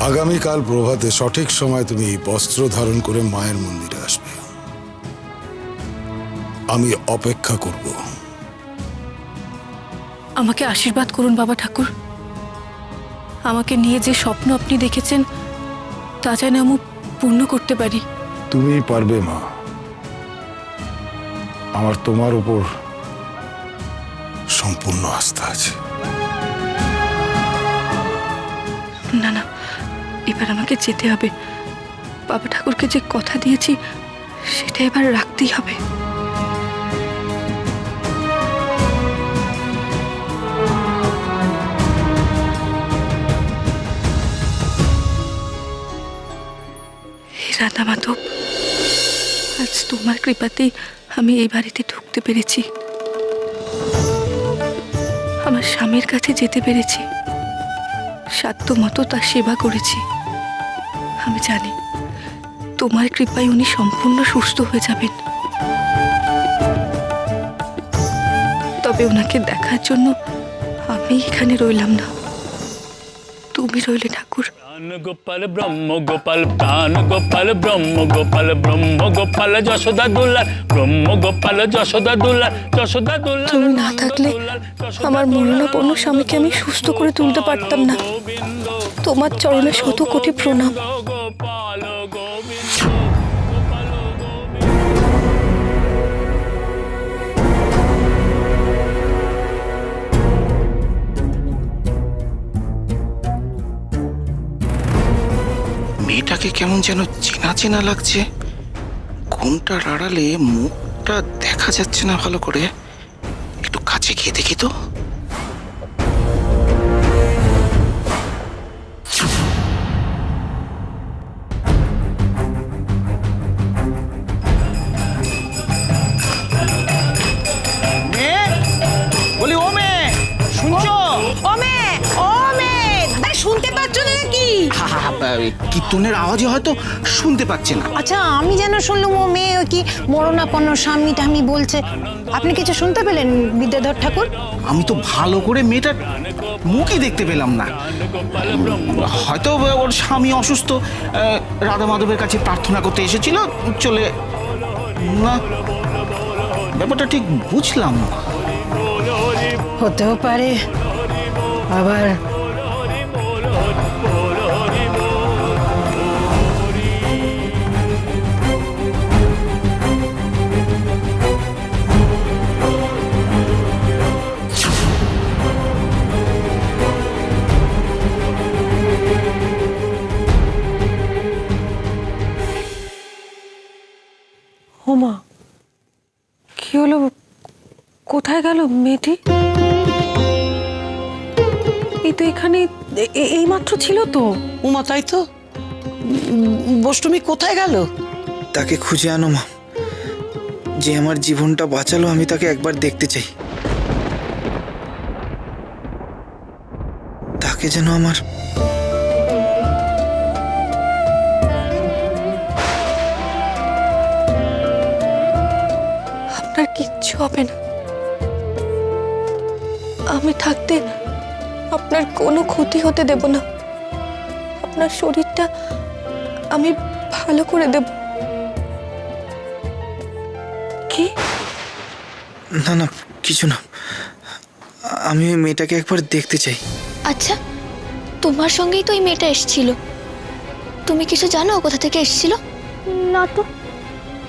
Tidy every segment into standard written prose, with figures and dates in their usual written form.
আগামীকাল প্রভাতে সঠিক সময় তুমি বস্ত্র ধারণ করে মায়ের মন্দিরে আসবে। আমি অপেক্ষা করব। আমাকে আশীর্বাদ করুন বাবা ঠাকুর। আমাকে নিয়ে যে স্বপ্ন আপনি দেখেছেন তা যেন আমি পূর্ণ করতে পারি। তুমি পারবে মা, আমার তোমার উপর সম্পূর্ণ আস্থা আছে। না না, এবার আমাকে যেতে হবে। বাবা ঠাকুরকে যে কথা দিয়েছি সেটা এবার রাখতেই হবে। রাধা মাধব, আজ তোমার কৃপাতেই আমি এই বাড়িতে ঢুকতে পেরেছি, আমার স্বামীর কাছে যেতে পেরেছি, সাধ্য মতো তার সেবা করেছি। আমি জানি তোমার কৃপায় উনি সম্পূর্ণ সুস্থ হয়ে যাবেন। তবে ওনাকে দেখার জন্য আমি এখানে রইলাম না, তুমি রইলে ঠাকুর। গোপাল ব্রহ্ম গোপাল প্রাণ গোপাল ব্রহ্ম গোপাল ব্রহ্ম গোপাল যশোদা দুলাল ব্রহ্ম গোপাল যশোদা দুলাল যশোদা দুলাল। তুমি না থাকলে আমার মরণাপন্ন স্বামীকে আমি সুস্থ করে তুলতে পারতাম না। তোমার চরণে শত কোটি প্রণাম। গোপাল গোবিন্দ। মেয়েটাকে কেমন যেন চেনা চেনা লাগছে। ঘুমটার আড়ালে মুখটা দেখা যাচ্ছে না ভালো করে। একটু কাছে গিয়ে দেখি তো। বলি ও মেয়ে, শুনছো? ও মেয়ে, ও মেয়ে, আরে শুনতে পাচ্ছ না নাকি? কীর্তনের আওয়াজে হয়তো শুনতে পাচ্ছে না। আচ্ছা, আমি যেন শুনলাম ও মেয়ে ওই কি মরণাপন্ন স্বামী টামি বলছে। আপনি কিছু শুনতে পেলেন বিদ্যাধর ঠাকুর? আমি তো ভালো করে মেয়েটার মুখই দেখতে পেলাম না। হয়তো ওর স্বামী অসুস্থ, রাধা মাধবের কাছে প্রার্থনা করতে এসেছিল, চলে না। ব্যাপারটা ঠিক বুঝলাম না। হতেও পারে, আবার ওমা, কি হলো? কোথায় গেল মেয়েটি? এই তো এখানে এই মাত্র ছিল তো। উমা, তাই তো। বষ্টমী কোথায় গেল? তাকে খুঁজে আনো মা, যে আমার জীবনটা বাঁচালো। আমি তাকে একবার দেখতে চাই। তাকে যেন আমার আপনার কিচ্ছু হবে না, আমি থাকতে আপনার কোনো ক্ষতি হতে দেব না। আপনার শরীরটা আমি ভালো করে দেব। কি? না না, কিছু না। আমি ওই মেয়েটাকে একবার দেখতে চাই। আচ্ছা, তোমার সঙ্গেই তো এই মেয়েটা এসেছিল। তুমি কিছু জানো ও কোথা থেকে এসেছিল? না তো,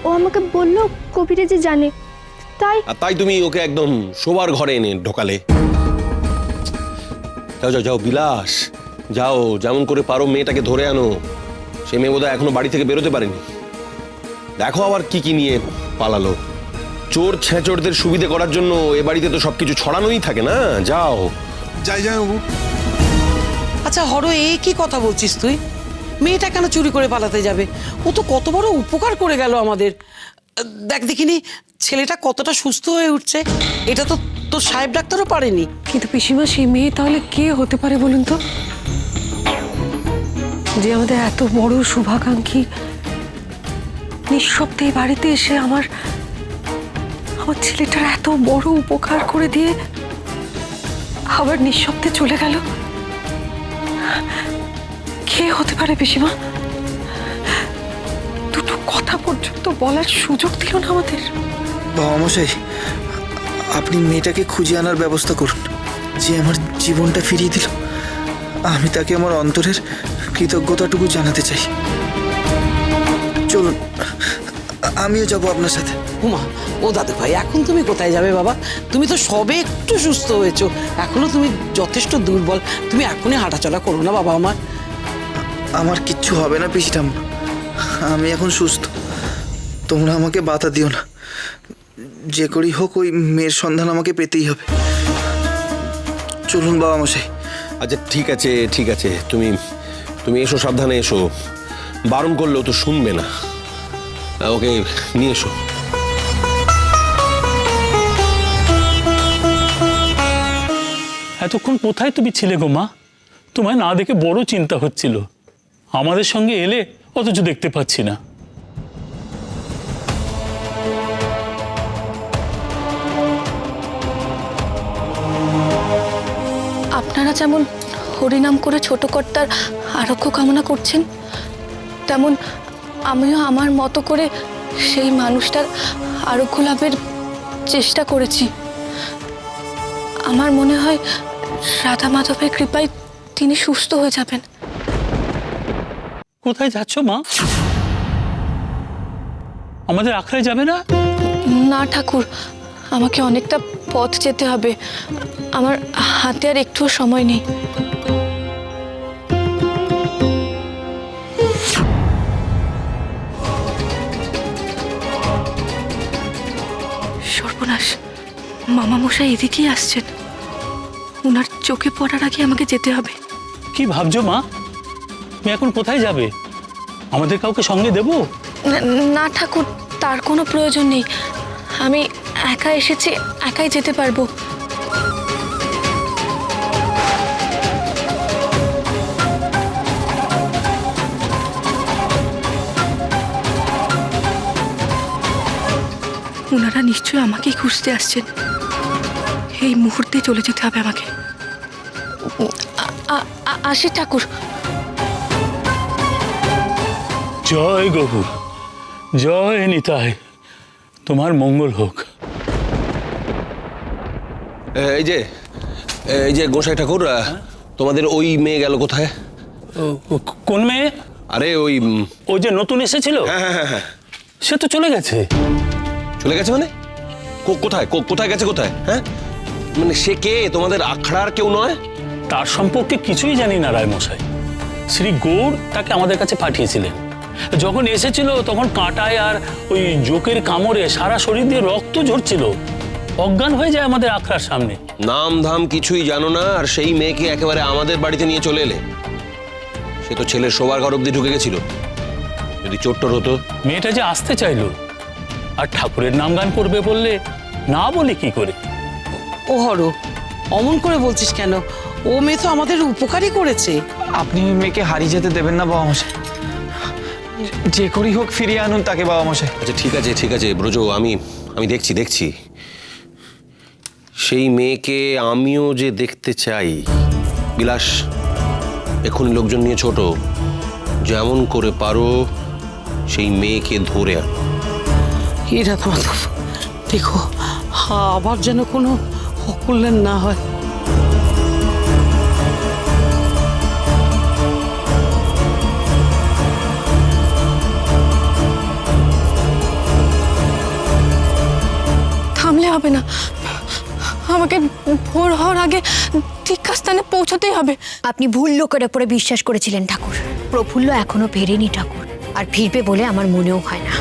ও আমাকে বললো কবিরে যে জানে, তাই। আর তাই তুমি ওকে একদম শোবার ঘরে এনে ঢোকালে। যাও যাও যাও বিলাস, যাও, যেমন করে পারো মেয়েটাকে ধরে আনো। সে মেয়ে বোধহয় এখনো বাড়ি থেকে বেরোতে পারেনি। দেখো আবার কি কি নিয়ে পালালো। চোর ছেঁচড়দের সুবিধে করার জন্য এ বাড়িতে তো সবকিছু ছড়ানোই থাকে না। যাও। যাই যাই বাবু। আচ্ছা হর, এই কি কথা বলছিস তুই? মেয়েটা কেন চুরি করে পালাতে যাবে? ও তো কত বড় উপকার করে গেল আমাদের। দেখ দেখিনি ছেলেটা কতটা সুস্থ হয়ে উঠছে। এটা তো তোর সাহেব ডাক্তারও পারেনি। কিন্তু পিসিমা, সেই মেয়ে তাহলে কে হতে পারে বলুন তো? যে আমাদের এত বড় শুভাকাঙ্ক্ষী নিঃশব্দে বাড়িতে এসে আমার ছেলেটার এত বড় উপকার করে দিয়ে আবার নিঃশব্দে চলে গেল। কে কে হতে পারে পিসিমা? দুটো কথা পর্যন্ত বলার সুযোগ দিল না আমাদের। বাবা মশাই, আপনি মেয়েটাকে খুঁজে আনার ব্যবস্থা করুন। যে আমার জীবনটা ফিরিয়ে দিল, আমি তাকে আমার অন্তরের কৃতজ্ঞতাটুকু জানাতে চাই। চলুন, আমিও যাব আপনার সাথে। উমা, ও দাদু ভাই, এখন তুমি কোথায় যাবে বাবা? তুমি তো সবে একটু সুস্থ হয়েছো, এখনো তুমি যথেষ্ট দুর্বল। তুমি এখনই হাঁটাচলা করো না বাবা আমার। আমার কিচ্ছু হবে না পিসিটাম, আমি এখন সুস্থ। তোমরা আমাকে বাধা দিও না। যে করেই হোক ওই মেয়ের সন্ধান আমাকে পেতেই হবে। চলুন বাবা মশাই। আচ্ছা ঠিক আছে, তুমি এসো, সাবধানে এসো। বারণ করলেও তো শুনবে না। ওকে নিয়ে এসো। এতক্ষণ কোথায় তুমি ছিলে গো মা? তোমায় না দেখে বড় চিন্তা হচ্ছিল। আমাদের সঙ্গে এলে অথচ দেখতে পাচ্ছি না। আপনারা যেমন হরিনাম করে ছোট কর্তার আরোগ্য কামনা করছেন, তেমন আমিও আমার মতো করে সেই মানুষটার আরোগ্য লাভের চেষ্টা করেছি। আমার মনে হয় রাধা মাধবের কৃপায় তিনি সুস্থ হয়ে যাবেন। কোথায় যাচ্ছ মা? আমাদের আখড়ায় যাবে না? না ঠাকুর, আমাকে অনেকটা পথ যেতে হবে। আমার হাতে আর একটুও সময় নেই। সর্বনাশ, মামা মশাই এদিকেই আসছেন। ওনার চোখে পড়ার আগে আমাকে যেতে হবে। কি ভাবছো মা? তুমি এখন কোথায় যাবে? আমাদের কাউকে সঙ্গে দেবো? না ঠাকুর, তার কোনো প্রয়োজন নেই। আমি একা এসেছি, একাই যেতে পারবো। ওনারা নিশ্চয়ই আমাকেই খুঁজতে আসছেন। এই মুহূর্তে চলে যেতে হবে আমাকে। আসি ঠাকুর। জয় গৌর, জয় নিতাই, তোমার মঙ্গল হোক। এই যে গোসাই ঠাকুর, তোমাদের ওই মেয়ে গেল কোথায়? কোন মেয়ে? আরে ওই যে নতুন এসেছিল, হ্যাঁ। সে তো চলে গেছে। চলে গেছে মানে? কোথায় গেছে? কোথায়? হ্যাঁ, মানে সে কে? তোমাদের আখড়ার কেউ নয়? তার সম্পর্কে কিছুই জানি না রায় মশাই। শ্রী গৌর তাকে আমাদের কাছে পাঠিয়েছিলেন। যখন এসেছিল তখন কাঁটায় আর ওই জোকের কামড়ে সারা শরীর দিয়ে রক্ত ঝরছিল। অজ্ঞান হয়ে যায় আমাদের আখড়ার সামনে। নাম ধাম কিছুই জানো না, আর সেই মেয়েকে একেবারে আমাদের বাড়িতে নিয়ে চলে এলে। সে তো ছেলের শোবার ঘর অব্দি ঢুকে গেছিল। যদি চোট্টর হতো। মেয়েটা যে আসতে চাইলো, আর ঠাকুরের নাম গান করবে বললে না বলে কি করে? ও হরো, অমন করে বলছিস কেন? ও মেয়ে তো আমাদের উপকারই করেছে। আপনি ওই মেয়েকে হারিয়ে যেতে দেবেন না বাবা মশাই। যে করেই হোক ফিরিয়ে আনুন তাকে বাবা মশাই। আচ্ছা ঠিক আছে ব্রজ, আমি দেখছি। সেই মেয়েকে আমিও যে দেখতে চাই। বিলাস, এখনই লোকজন নিয়ে ছোট, যেমন করে পারো সেই মেয়েকে ধরে আনো। রাধা মাধব, দেখো আবার যেন কোনো অকল্যাণ না হয়। থামলে হবে না, আমাকে ভোর হওয়ার আগে তীর্থস্থানে পৌঁছতেই হবে। আপনি ভুল লোকের ওপরে বিশ্বাস করেছিলেন ঠাকুর। প্রফুল্ল এখনো ফেরেনি ঠাকুর, আর ফিরবে বলে আমার মনেও হয় না।